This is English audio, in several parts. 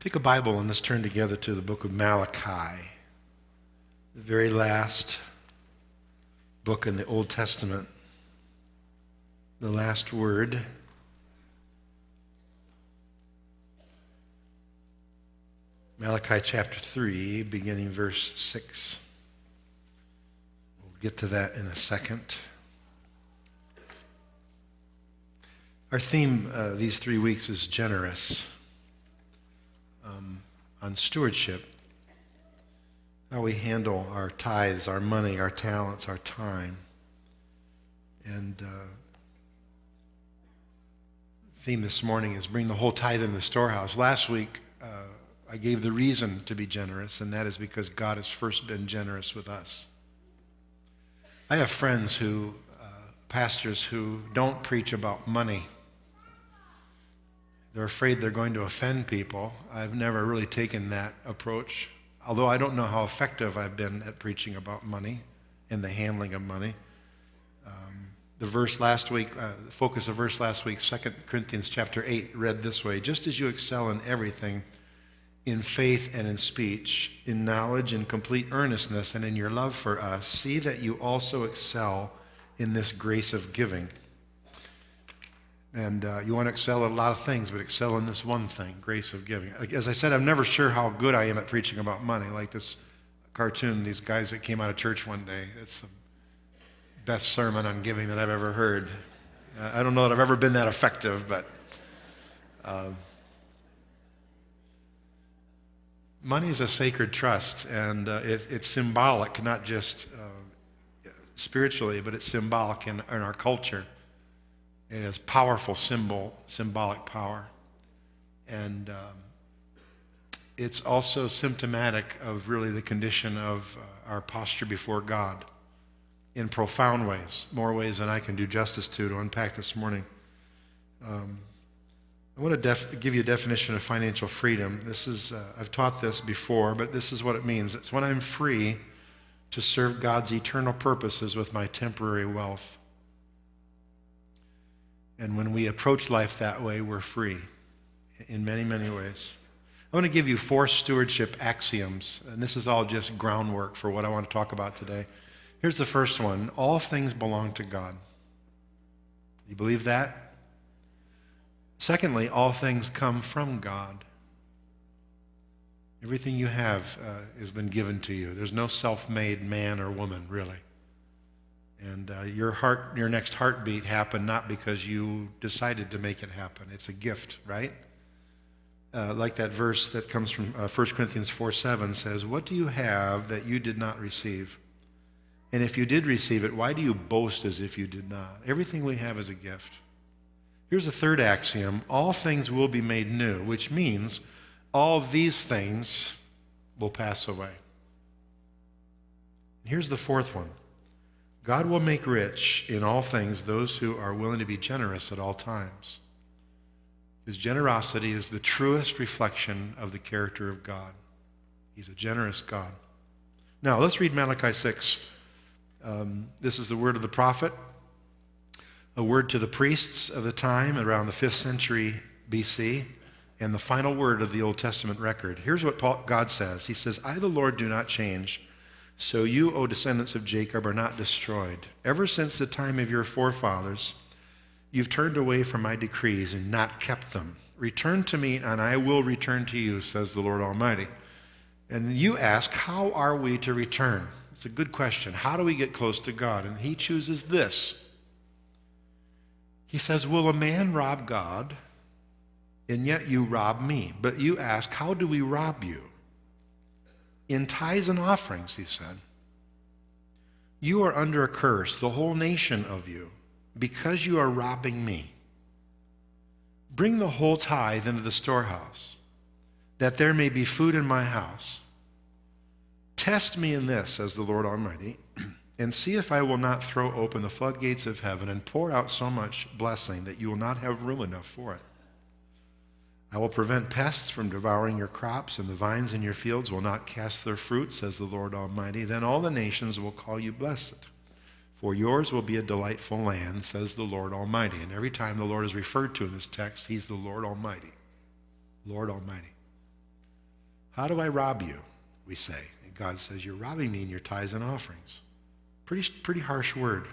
Take a Bible and let's turn together to the book of Malachi, the very last book in the Old Testament, the last word. Malachi chapter 3, beginning verse 6. We'll get to that in a second. Our theme these 3 weeks is generous, on stewardship, how we handle our tithes, our money, our talents, our time. And theme this morning is bring the whole tithe in the storehouse. Last week, I gave the reason to be generous, and that is because God has first been generous with us. I have friends who, pastors who don't preach about money. They're afraid they're going to offend people. I've never really taken that approach, although I don't know how effective I've been at preaching about money and the handling of money. The verse last week, the focus of verse last week, 2 Corinthians chapter 8, read this way: just as you excel in everything, in faith and in speech, in knowledge and complete earnestness, and in your love for us, see that you also excel in this grace of giving. And you want to excel at a lot of things, but excel in this one thing, grace of giving. As I said, I'm never sure how good I am at preaching about money. Like this cartoon, these guys that came out of church one day. It's the best sermon on giving that I've ever heard. I don't know that I've ever been that effective, but money is a sacred trust, and it's symbolic, not just spiritually, but it's symbolic in our culture. It has powerful symbolic power. And it's also symptomatic of really the condition of our posture before God in profound ways, more ways than I can do justice to unpack this morning. I want to give you a definition of financial freedom. This is, I've taught this before, but this is what it means. It's when I'm free to serve God's eternal purposes with my temporary wealth. And when we approach life that way, we're free in many, many ways. I want to give you 4 stewardship axioms, and this is all just groundwork for what I want to talk about today. Here's the first one: all things belong to God. You believe that? Secondly, all things come from God. Everything you have has been given to you. There's no self-made man or woman, really. And your next heartbeat happened not because you decided to make it happen. It's a gift, right? Like that verse that comes from 1 Corinthians 4:7 says, what do you have that you did not receive? And if you did receive it, why do you boast as if you did not? Everything we have is a gift. Here's a third axiom: all things will be made new, which means all these things will pass away. And here's the fourth one: God will make rich in all things those who are willing to be generous at all times. His generosity is the truest reflection of the character of God. He's a generous God. Now, let's read Malachi 6. This is the word of the prophet, a word to the priests of the time around the 5th century BC, and the final word of the Old Testament record. Here's what God says. He says, I, the Lord, do not change. So you, O descendants of Jacob, are not destroyed. Ever since the time of your forefathers, you've turned away from my decrees and not kept them. Return to me, and I will return to you, says the Lord Almighty. And you ask, how are we to return? It's a good question. How do we get close to God? And he chooses this. He says, will a man rob God? And yet you rob me. But you ask, how do we rob you? In tithes and offerings, he said. You are under a curse, the whole nation of you, because you are robbing me. Bring the whole tithe into the storehouse, that there may be food in my house. Test me in this, says the Lord Almighty, and see if I will not throw open the floodgates of heaven and pour out so much blessing that you will not have room enough for it. I will prevent pests from devouring your crops, and the vines in your fields will not cast their fruit, says the Lord Almighty. Then all the nations will call you blessed, for yours will be a delightful land, says the Lord Almighty. And every time the Lord is referred to in this text, he's the Lord Almighty. Lord Almighty. How do I rob you? We say. And God says, you're robbing me in your tithes and offerings. Pretty harsh word.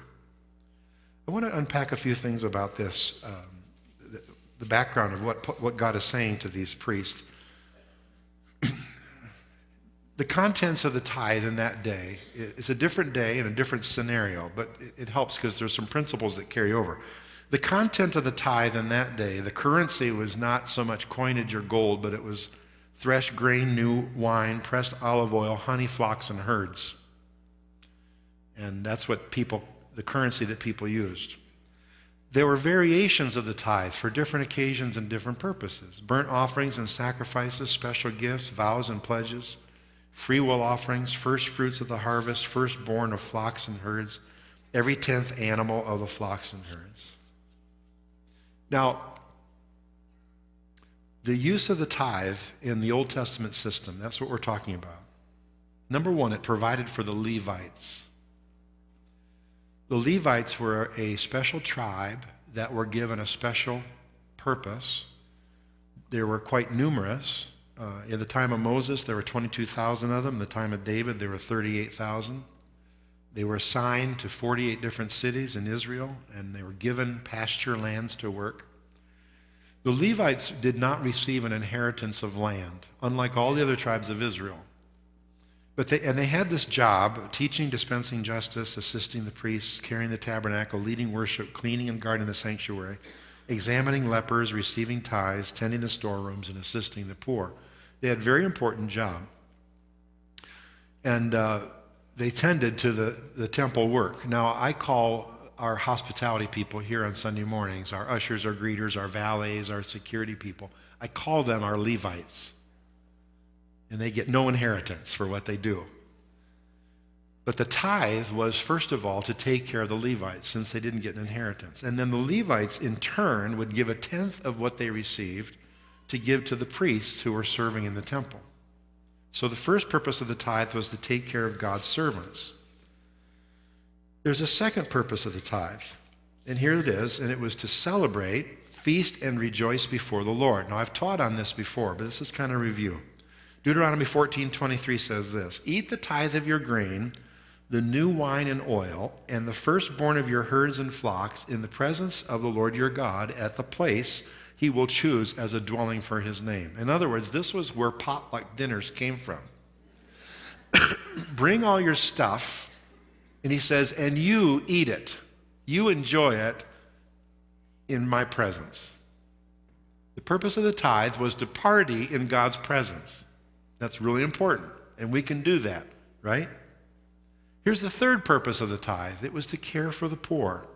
I want to unpack a few things about this, the background of what God is saying to these priests. The contents of the tithe in that day, it's a different day and a different scenario, but it helps because there's some principles that carry over. The content of the tithe in that day, the currency was not so much coinage or gold, but it was threshed grain, new wine, pressed olive oil, honey, flocks, and herds. And that's what the currency that people used. There were variations of the tithe for different occasions and different purposes. Burnt offerings and sacrifices, special gifts, vows and pledges, free will offerings, first fruits of the harvest, firstborn of flocks and herds, every 10th animal of the flocks and herds. Now, the use of the tithe in the Old Testament system, that's what we're talking about. Number one, it provided for the Levites. The Levites were a special tribe that were given a special purpose. They were quite numerous. In the time of Moses, there were 22,000 of them. In the time of David, there were 38,000. They were assigned to 48 different cities in Israel, and they were given pasture lands to work. The Levites did not receive an inheritance of land, unlike all the other tribes of Israel. But they had this job, teaching, dispensing justice, assisting the priests, carrying the tabernacle, leading worship, cleaning and guarding the sanctuary, examining lepers, receiving tithes, tending the storerooms, and assisting the poor. They had a very important job. And they tended to the temple work. Now, I call our hospitality people here on Sunday mornings, our ushers, our greeters, our valets, our security people, I call them our Levites. And they get no inheritance for what they do. But the tithe was, first of all, to take care of the Levites, since they didn't get an inheritance. And then the Levites, in turn, would give a tenth of what they received to give to the priests who were serving in the temple. So the first purpose of the tithe was to take care of God's servants. There's a second purpose of the tithe, and here it is, and it was to celebrate, feast, and rejoice before the Lord. Now, I've taught on this before, but this is kind of a review. Deuteronomy 14:23 says this, "Eat the tithe of your grain, the new wine and oil, and the firstborn of your herds and flocks in the presence of the Lord your God at the place he will choose as a dwelling for his name." In other words, this was where potluck dinners came from. Bring all your stuff, and he says, and you eat it. You enjoy it in my presence. The purpose of the tithe was to party in God's presence. That's really important, and we can do that, right? Here's the third purpose of the tithe. It was to care for the poor.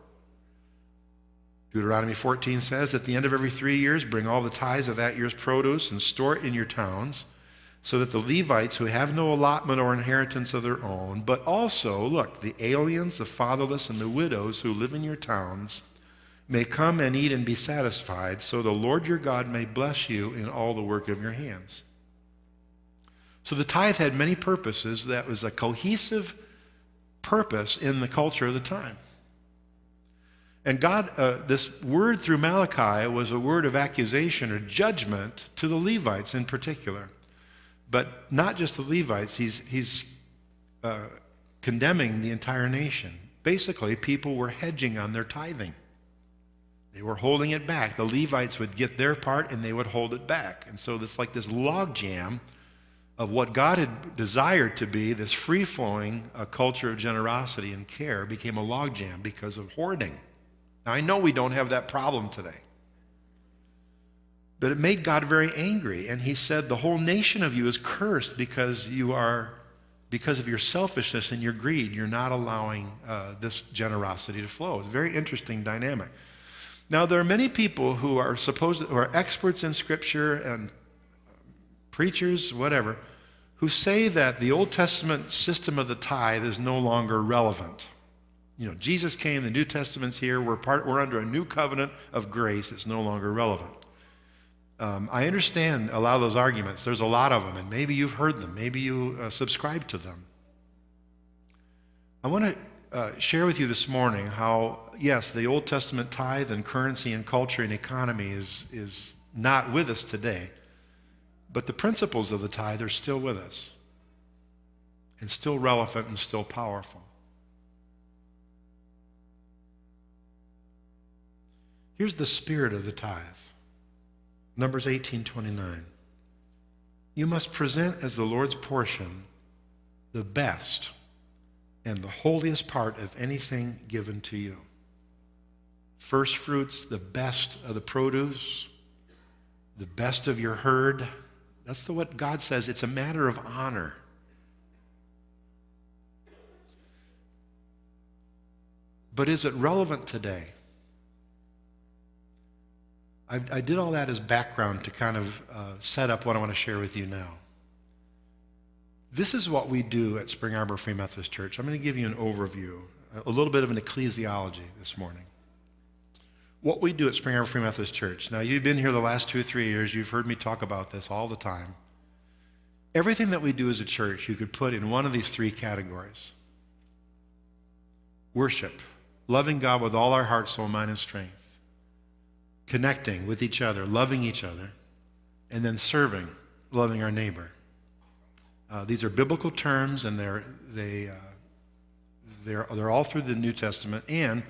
Deuteronomy 14 says, at the end of every 3 years, bring all the tithes of that year's produce and store it in your towns, so that the Levites, who have no allotment or inheritance of their own, but also, look, the aliens, the fatherless, and the widows who live in your towns, may come and eat and be satisfied, so the Lord your God may bless you in all the work of your hands. So the tithe had many purposes. That was a cohesive purpose in the culture of the time. And God, this word through Malachi was a word of accusation or judgment to the Levites in particular. But not just the Levites, he's condemning the entire nation. Basically, people were hedging on their tithing. They were holding it back. The Levites would get their part and they would hold it back. And so it's like this logjam of what God had desired to be, this free-flowing culture of generosity and care, became a logjam because of hoarding. Now, I know we don't have that problem today. But it made God very angry, and he said, the whole nation of you is cursed because of your selfishness and your greed, you're not allowing this generosity to flow. It's a very interesting dynamic. Now, there are many people who are experts in Scripture and preachers, whatever, who say that the Old Testament system of the tithe is no longer relevant. You know, Jesus came, the New Testament's here, we're under a new covenant of grace, it's no longer relevant. I understand a lot of those arguments. There's a lot of them, and maybe you've heard them. Maybe you subscribe to them. I want to share with you this morning how, yes, the Old Testament tithe and currency and culture and economy is not with us today. But the principles of the tithe are still with us and still relevant and still powerful. Here's the spirit of the tithe. Numbers 18:29. You must present as the Lord's portion the best and the holiest part of anything given to you. First fruits, the best of the produce, the best of your herd. That's what God says. It's a matter of honor. But is it relevant today? I did all that as background to kind of set up what I want to share with you now. This is what we do at Spring Arbor Free Methodist Church. I'm going to give you an overview, a little bit of an ecclesiology this morning. What we do at Spring Arbor Free Methodist Church. Now, you've been here the last 2 or 3 years. You've heard me talk about this all the time. Everything that we do as a church, you could put in one of these 3 categories. Worship, loving God with all our heart, soul, mind, and strength. Connecting with each other, loving each other, and then serving, loving our neighbor. These are biblical terms, and they're all through the New Testament. And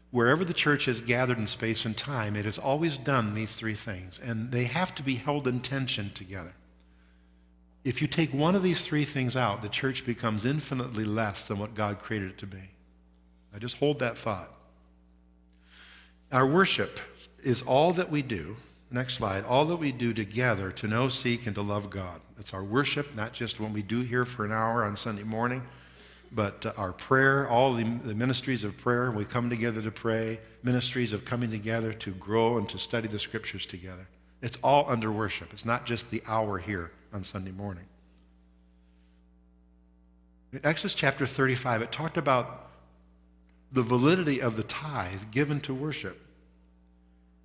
wherever the church has gathered in space and time, it has always done these 3 things, and they have to be held in tension together. If you take one of these 3 things out, the church becomes infinitely less than what God created it to be. I just hold that thought. Our worship is all that we do, next slide, all that we do together to know, seek, and to love God. That's our worship, not just what we do here for an hour on Sunday morning, but our prayer, all the ministries of prayer. We come together to pray, ministries of coming together to grow and to study the scriptures together. It's all under worship. It's not just the hour here on Sunday morning. In Exodus chapter 35, it talked about the validity of the tithe given to worship.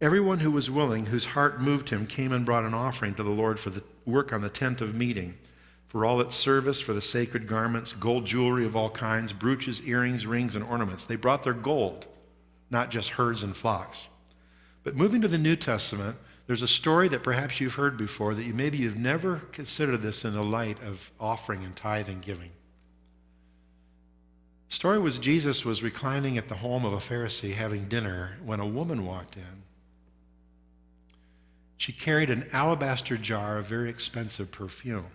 Everyone who was willing, whose heart moved him, came and brought an offering to the Lord for the work on the tent of meeting, for all its service, for the sacred garments, gold jewelry of all kinds, brooches, earrings, rings, and ornaments. They brought their gold, not just herds and flocks. But moving to the New Testament, there's a story that perhaps you've heard before that maybe you've never considered this in the light of offering and tithe and giving. The story was Jesus was reclining at the home of a Pharisee having dinner when a woman walked in. She carried an alabaster jar of very expensive perfume.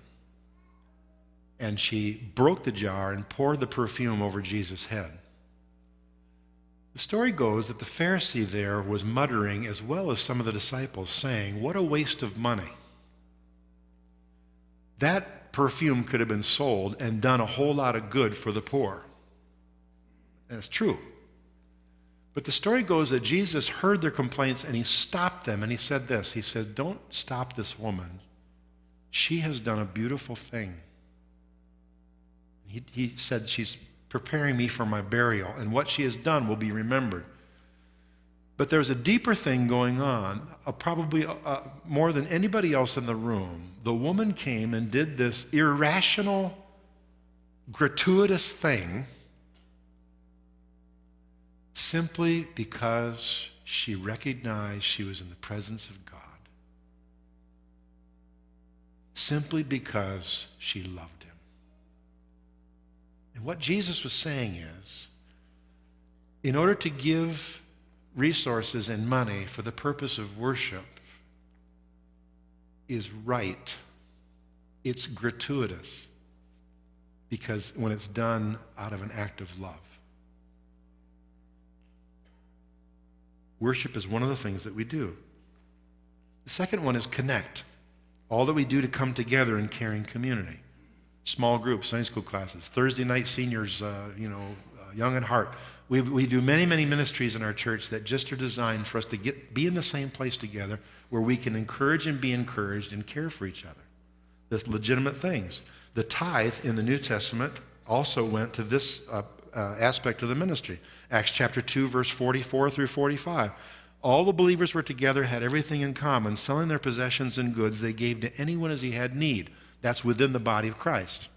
And she broke the jar and poured the perfume over Jesus' head. The story goes that the Pharisee there was muttering, as well as some of the disciples, saying, "What a waste of money. That perfume could have been sold and done a whole lot of good for the poor." And it's true. But the story goes that Jesus heard their complaints and he stopped them and he said this. He said, "Don't stop this woman. She has done a beautiful thing." He said, "She's preparing me for my burial, and what she has done will be remembered." But there's a deeper thing going on, probably more than anybody else in the room. The woman came and did this irrational, gratuitous thing simply because she recognized she was in the presence of God. Simply because she loved him. And what Jesus was saying is, in order to give resources and money for the purpose of worship is right. It's gratuitous. Because when it's done out of an act of love. Worship is one of the things that we do. The second one is connect. All that we do to come together in caring community. Small groups, Sunday school classes, Thursday night seniors, young at heart. We do many, many ministries in our church that just are designed for us to be in the same place together where we can encourage and be encouraged and care for each other. That's legitimate things. The tithe in the New Testament also went to this aspect of the ministry. Acts chapter 2, verse 44 through 45. All the believers were together, had everything in common, selling their possessions and goods they gave to anyone as he had need. That's within the body of Christ.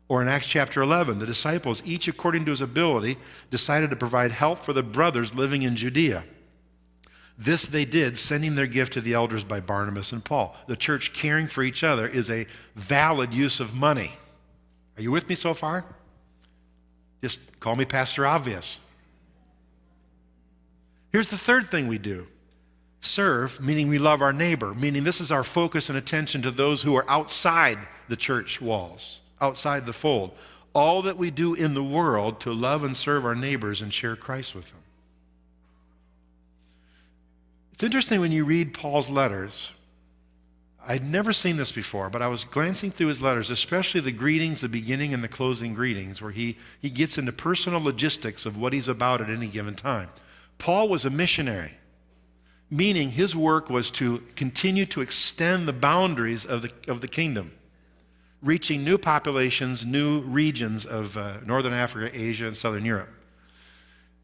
Or in Acts chapter 11, the disciples, each according to his ability, decided to provide help for the brothers living in Judea. This they did, sending their gift to the elders by Barnabas and Paul. The church caring for each other is a valid use of money. Are you with me so far? Just call me Pastor Obvious. Here's the third thing we do. Serve, meaning we love our neighbor, meaning this is our focus and attention to those who are outside the church walls, outside the fold. All that we do in the world to love and serve our neighbors and share Christ with them. It's interesting when you read Paul's letters. I'd never seen this before, but I was glancing through his letters, especially the greetings, the beginning and the closing greetings, where he gets into personal logistics of what he's about at any given time. Paul was a missionary, meaning his work was to continue to extend the boundaries of the kingdom, reaching new populations, new regions of Northern Africa, Asia, and Southern Europe.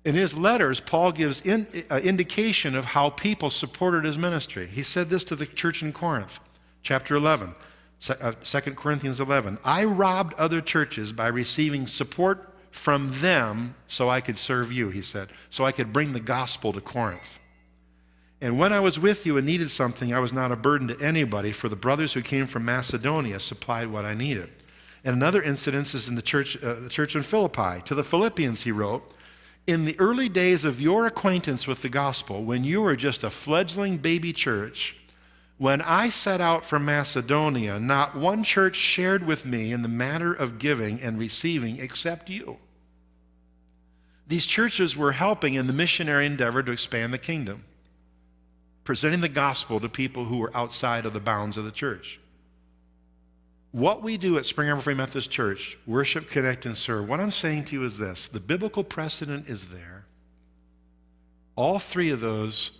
In his letters, Paul gives indication of how people supported his ministry. He said this to the church in Corinth, chapter 11, 2 Corinthians 11. I robbed other churches by receiving support from them so I could serve you, he said, so I could bring the gospel to Corinth. And when I was with you and needed something, I was not a burden to anybody, for the brothers who came from Macedonia supplied what I needed. And another incident is in the church in Philippi. To the Philippians, he wrote, in the early days of your acquaintance with the gospel, when you were just a fledgling baby church, when I set out from Macedonia, not one church shared with me in the matter of giving and receiving except you. These churches were helping in the missionary endeavor to expand the kingdom, presenting the gospel to people who were outside of the bounds of the church. What we do at Spring Arbor Free Methodist Church, worship, connect, and serve, what I'm saying to you is this. The biblical precedent is there. All three of those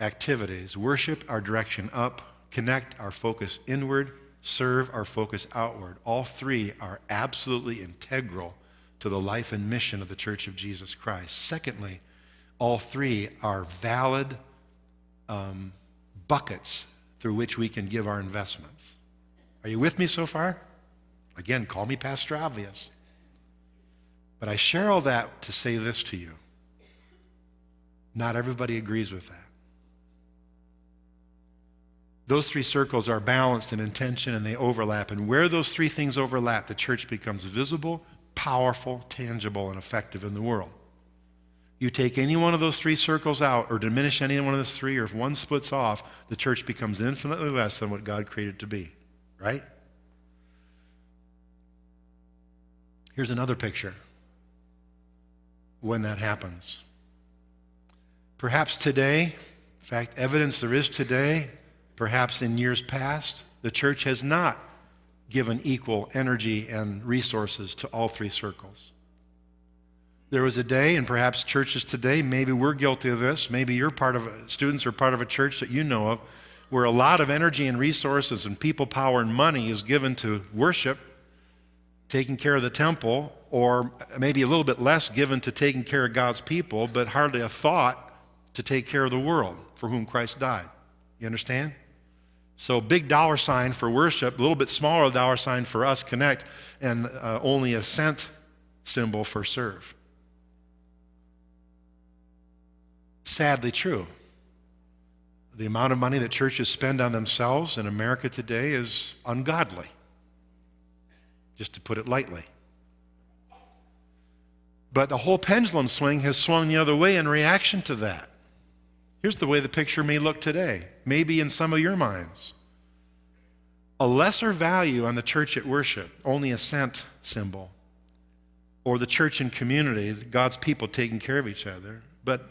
activities, worship, our direction up, connect, our focus inward, serve, our focus outward, all three are absolutely integral to the life and mission of the Church of Jesus Christ. Secondly, all three are valid buckets through which we can give our investments. Are you with me so far? Again, call me Pastor Obvious. But I share all that to say this to you. Not everybody agrees with that. Those three circles are balanced in intention and they overlap. And where those three things overlap, the church becomes visible, powerful, tangible, and effective in the world. You take any one of those three circles out or diminish any one of those three, or if one splits off, the church becomes infinitely less than what God created it to be. Right? Here's another picture when that happens. Perhaps today, in fact, evidence there is today, perhaps in years past, the church has not given equal energy and resources to all three circles. There was a day, and perhaps churches today, maybe we're guilty of this, maybe you're students are part of a church that you know of, where a lot of energy and resources and people power and money is given to worship, taking care of the temple, or maybe a little bit less given to taking care of God's people, but hardly a thought to take care of the world for whom Christ died. You understand? So big dollar sign for worship, a little bit smaller dollar sign for us, connect, and only a cent symbol for serve. Sadly true. The amount of money that churches spend on themselves in America today is ungodly, just to put it lightly. But the whole pendulum swing has swung the other way in reaction to that. Here's the way the picture may look today, maybe in some of your minds. A lesser value on the church at worship, only a cent symbol, or the church in community, God's people taking care of each other. But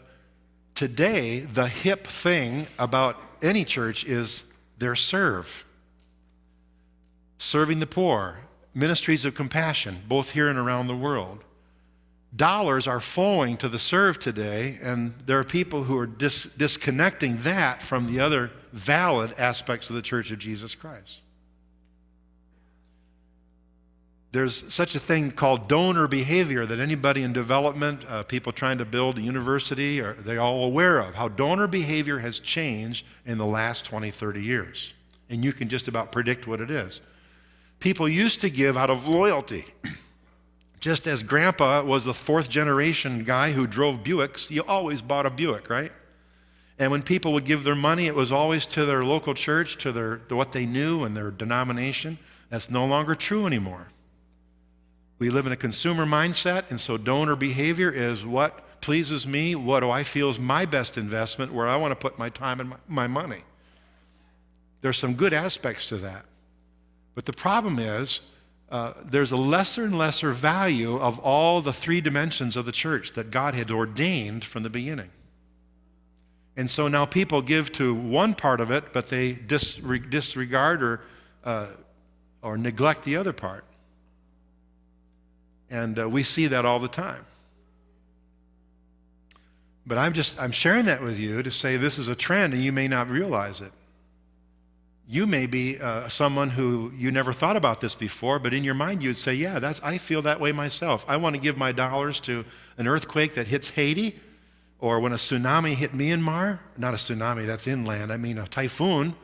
today, the hip thing about any church is their serve. Serving the poor, ministries of compassion, both here and around the world. Dollars are flowing to the serve today, and there are people who are disconnecting that from the other valid aspects of the Church of Jesus Christ. There's such a thing called donor behavior that anybody in development, people trying to build a university, they're all aware of, how donor behavior has changed in the last 20, 30 years. And you can just about predict what it is. People used to give out of loyalty. Just as Grandpa was the fourth generation guy who drove Buicks, you always bought a Buick, right? And when people would give their money, it was always to their local church, to what they knew and their denomination. That's no longer true anymore. We live in a consumer mindset, and so donor behavior is what pleases me, what do I feel is my best investment, where I want to put my time and my money. There's some good aspects to that. But the problem is, there's a lesser and lesser value of all the three dimensions of the church that God had ordained from the beginning. And so now people give to one part of it, but they disregard or neglect the other part. And we see that all the time. But I'm sharing that with you to say this is a trend, and you may not realize it. You may be someone who you never thought about this before, but in your mind you would say, yeah, I feel that way myself. I want to give my dollars to an earthquake that hits Haiti, or when a tsunami hit Myanmar. Not a tsunami, that's inland. I mean a typhoon.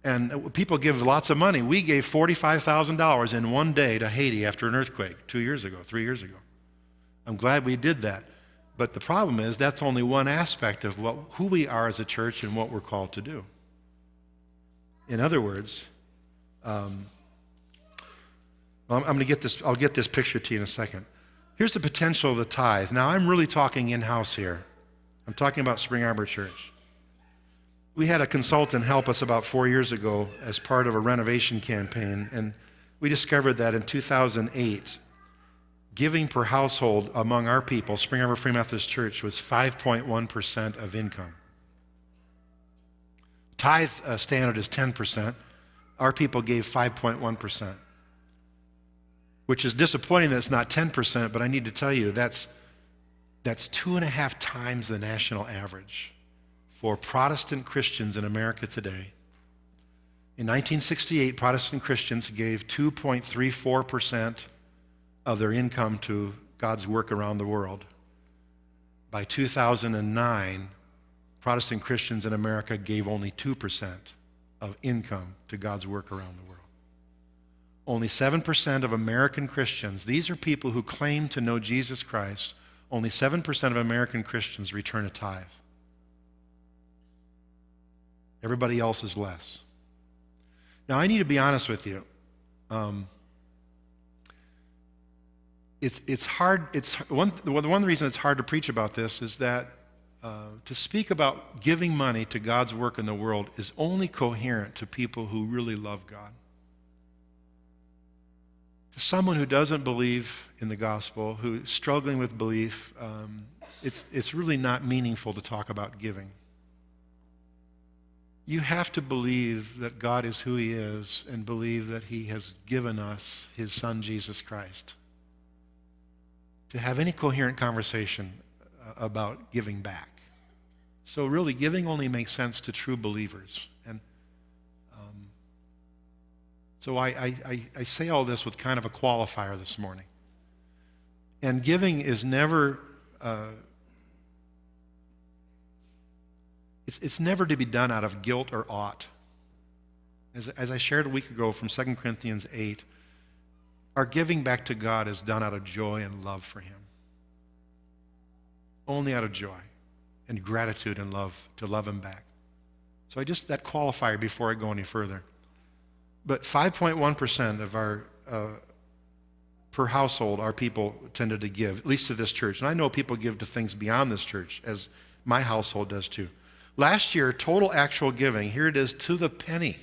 And people give lots of money. We gave $45,000 in one day to Haiti after an earthquake 3 years ago. I'm glad we did that. But the problem is that's only one aspect of who we are as a church and what we're called to do. In other words, I'm going to get this. I'll get this picture to you in a second. Here's the potential of the tithe. Now I'm really talking in-house here. I'm talking about Spring Arbor Church. We had a consultant help us about 4 years ago as part of a renovation campaign, and we discovered that in 2008, giving per household among our people, Spring Arbor Free Methodist Church, was 5.1% of income. Tithe standard is 10%. Our people gave 5.1%, which is disappointing that it's not 10%, but I need to tell you that's 2.5 times the national average for Protestant Christians in America today. In 1968, Protestant Christians gave 2.34% of their income to God's work around the world. By 2009, Protestant Christians in America gave only 2% of income to God's work around the world. Only 7% of American Christians, these are people who claim to know Jesus Christ, only 7% of American Christians return a tithe. Everybody else is less. Now, I need to be honest with you. It's hard. One reason it's hard to preach about this is that to speak about giving money to God's work in the world is only coherent to people who really love God. To someone who doesn't believe in the gospel, who's struggling with belief, it's really not meaningful to talk about giving. You have to believe that God is who He is and believe that He has given us His Son, Jesus Christ, to have any coherent conversation about giving back. So really, giving only makes sense to true believers. And so I say all this with kind of a qualifier this morning. And giving is never... It's never to be done out of guilt or ought. As I shared a week ago from 2 Corinthians 8, our giving back to God is done out of joy and love for Him. Only out of joy and gratitude and love, to love Him back. So that qualifier before I go any further. But 5.1% of our, per household, our people tended to give, at least to this church. And I know people give to things beyond this church, as my household does too. Last year, total actual giving, here it is to the penny,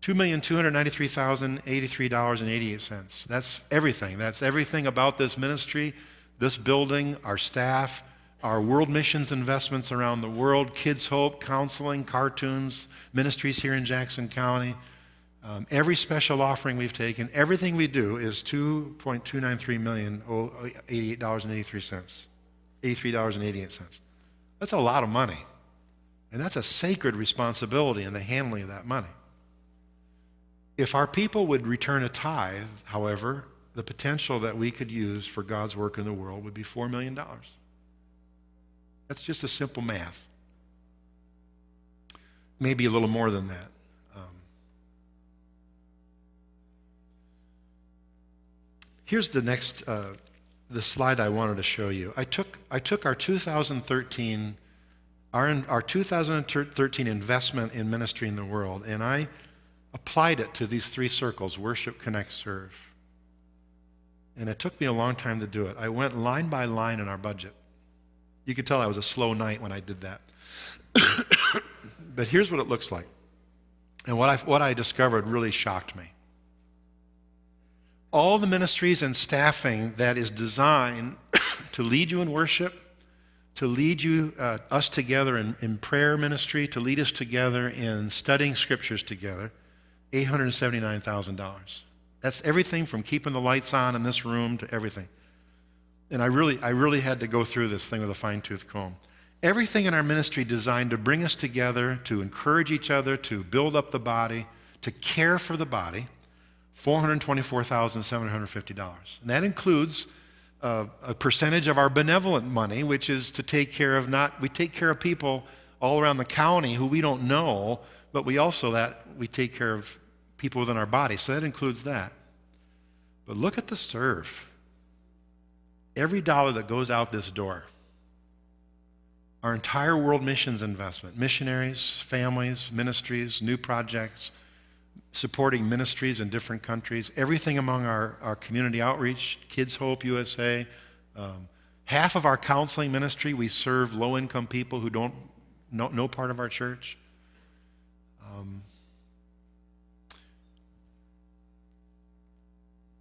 $2,293,083.88. That's everything. That's everything about this ministry, this building, our staff, our world missions investments around the world, Kids Hope, counseling, cartoons, ministries here in Jackson County. Every special offering we've taken, everything we do is $2.293,088.88. That's a lot of money. And that's a sacred responsibility in the handling of that money. If our people would return a tithe, however, the potential that we could use for God's work in the world would be $4 million. That's just a simple math. Maybe a little more than that. Here's the next the slide I wanted to show you. I took our 2013 our 2013 investment in ministry in the world, and I applied it to these three circles: worship, connect, serve. And it took me a long time to do it. I went line by line in our budget. You could tell I was a slow night when I did that. But here's what it looks like. And what I discovered really shocked me. All the ministries and staffing that is designed to lead you in worship, to lead you, us together in prayer ministry, to lead us together in studying scriptures together, $879,000. That's everything from keeping the lights on in this room to everything. And I really had to go through this thing with a fine-tooth comb. Everything in our ministry designed to bring us together, to encourage each other, to build up the body, to care for the body, $424,750. And that includes a percentage of our benevolent money, which is to take care of we take care of people all around the county who we don't know, but we take care of people within our body. So that includes that. But look at the serve. Every dollar that goes out this door, our entire world missions investment, missionaries, families, ministries, new projects, supporting ministries in different countries, everything among our community outreach, Kids Hope USA, half of our counseling ministry, we serve low-income people who don't know part of our church.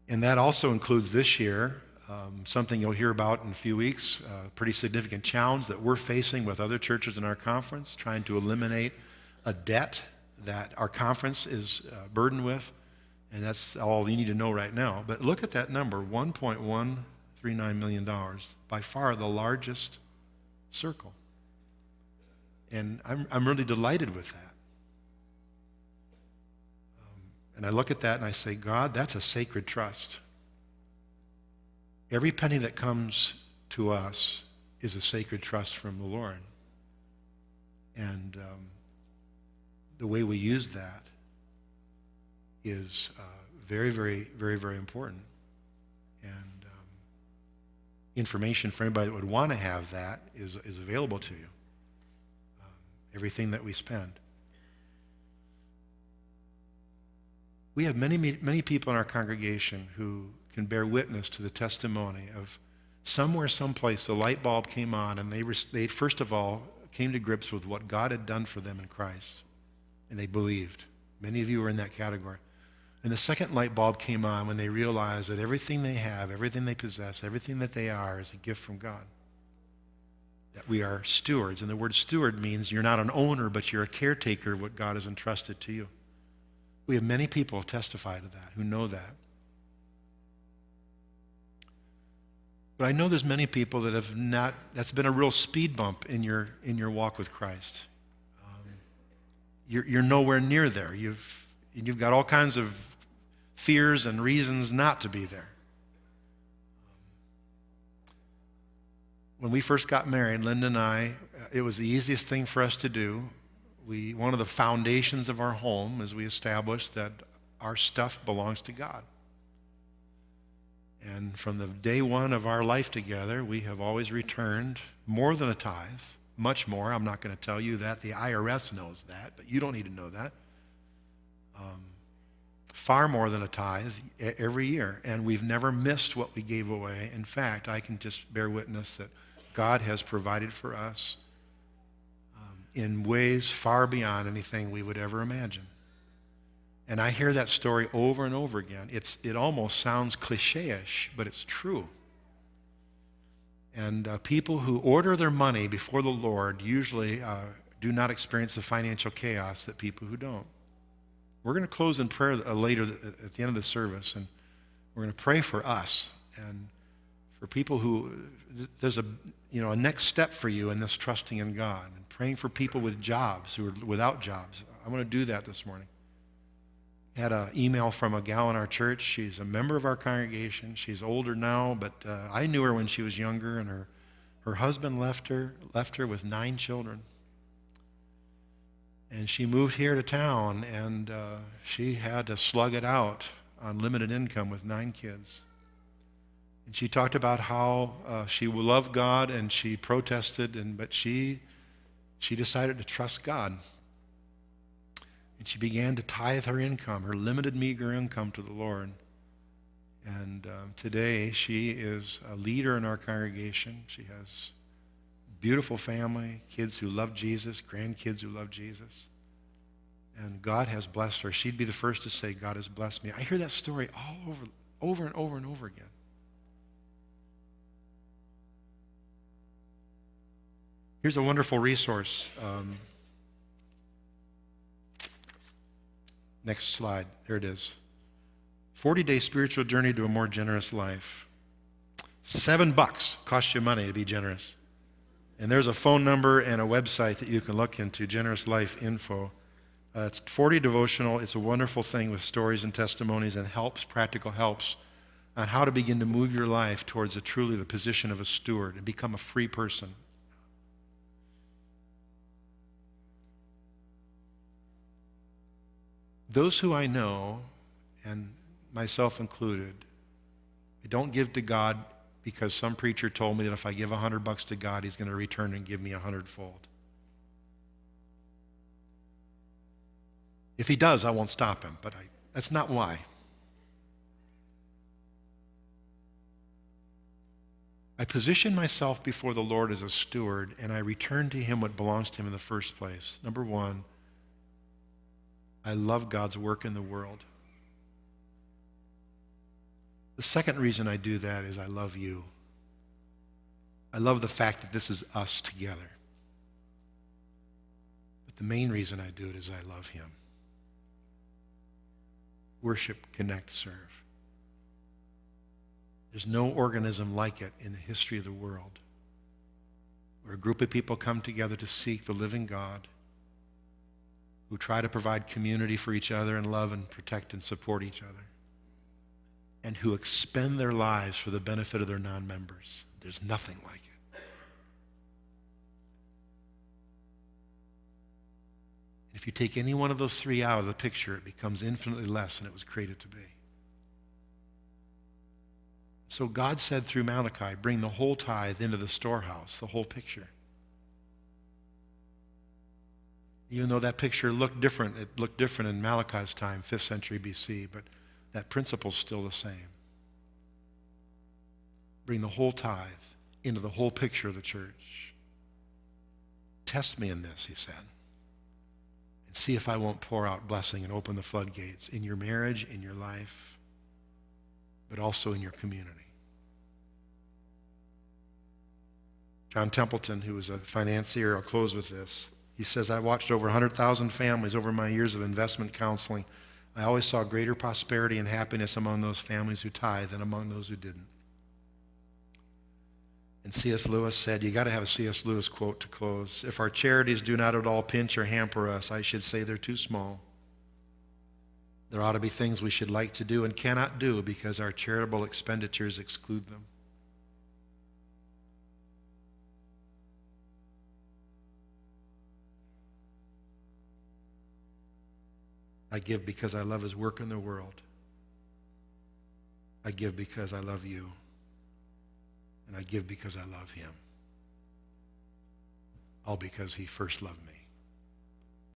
And that also includes this year, something you'll hear about in a few weeks, a pretty significant challenge that we're facing with other churches in our conference, trying to eliminate a debt that our conference is burdened with, and that's all you need to know right now. But look at that number, $1.139 million, by far the largest circle. And I'm really delighted with that. And I look at that and I say, God, that's a sacred trust. Every penny that comes to us is a sacred trust from the Lord. And the way we use that is very, very, very, very important. And information for anybody that would want to have that is available to you. Everything that we spend. We have many people in our congregation who can bear witness to the testimony of somewhere, someplace, the light bulb came on, and they first of all came to grips with what God had done for them in Christ, and they believed. Many of you are in that category. And the second light bulb came on when they realized that everything they have, everything they possess, everything that they are is a gift from God. That we are stewards, and the word steward means you're not an owner, but you're a caretaker of what God has entrusted to you. We have many people testify to that, who know that. But I know there's many people that have not, that's been a real speed bump in your walk with Christ. You're nowhere near there. You've got all kinds of fears and reasons not to be there. When we first got married, Linda and I, it was the easiest thing for us to do. One of the foundations of our home is we established that our stuff belongs to God. And from the day one of our life together, we have always returned more than a tithe, much more. I'm not going to tell you that. The IRS knows that, but you don't need to know that. Far more than a tithe every year. And we've never missed what we gave away. In fact, I can just bear witness that God has provided for us in ways far beyond anything we would ever imagine. And I hear that story over and over again. It almost sounds cliche-ish, but it's true. And people who order their money before the Lord usually do not experience the financial chaos that people who don't. We're going to close in prayer later at the end of the service, and we're going to pray for us and for people who there's a next step for you in this trusting in God, and praying for people with jobs who are without jobs. I'm going to do that this morning. Had an email from a gal in our church. She's a member of our congregation. She's older now, but I knew her when she was younger, and her husband left her with 9 children. And she moved here to town, and she had to slug it out on limited income with 9 kids. And she talked about how she loved God, and she protested, but she she decided to trust God. And she began to tithe her income, her limited, meager income, to the Lord. And today she is a leader in our congregation. She has a beautiful family, kids who love Jesus, grandkids who love Jesus. And God has blessed her. She'd be the first to say, God has blessed me. I hear that story all over and over and over again. Here's a wonderful resource. Next slide. There it is. 40-day spiritual journey to a more generous life. $7 costs you money to be generous. And there's a phone number and a website that you can look into, Generous Life Info. It's 40 devotional. It's a wonderful thing with stories and testimonies and helps, practical helps, on how to begin to move your life towards truly the position of a steward and become a free person. Those who I know, and myself included, I don't give to God because some preacher told me that if I give $100 to God, he's going to return and give me 100-fold. If he does, I won't stop him, but that's not why. I position myself before the Lord as a steward, and I return to him what belongs to him in the first place. Number one, I love God's work in the world. The second reason I do that is I love you. I love the fact that this is us together. But the main reason I do it is I love him. Worship, connect, serve. There's no organism like it in the history of the world, where a group of people come together to seek the living God, who try to provide community for each other and love and protect and support each other, and who expend their lives for the benefit of their non-members. There's nothing like it. And if you take any one of those three out of the picture, it becomes infinitely less than it was created to be. So God said through Malachi, bring the whole tithe into the storehouse, the whole picture. Even though that picture looked different, it looked different in Malachi's time, 5th century BC, but that principle's still the same. Bring the whole tithe into the whole picture of the church. Test me in this, he said, and see if I won't pour out blessing and open the floodgates in your marriage, in your life, but also in your community. John Templeton, who was a financier, I'll close with this. He says, I watched over 100,000 families over my years of investment counseling. I always saw greater prosperity and happiness among those families who tithe than among those who didn't. And C.S. Lewis said, you got to have a C.S. Lewis quote to close. If our charities do not at all pinch or hamper us, I should say they're too small. There ought to be things we should like to do and cannot do because our charitable expenditures exclude them. I give because I love his work in the world. I give because I love you. And I give because I love him. All because he first loved me.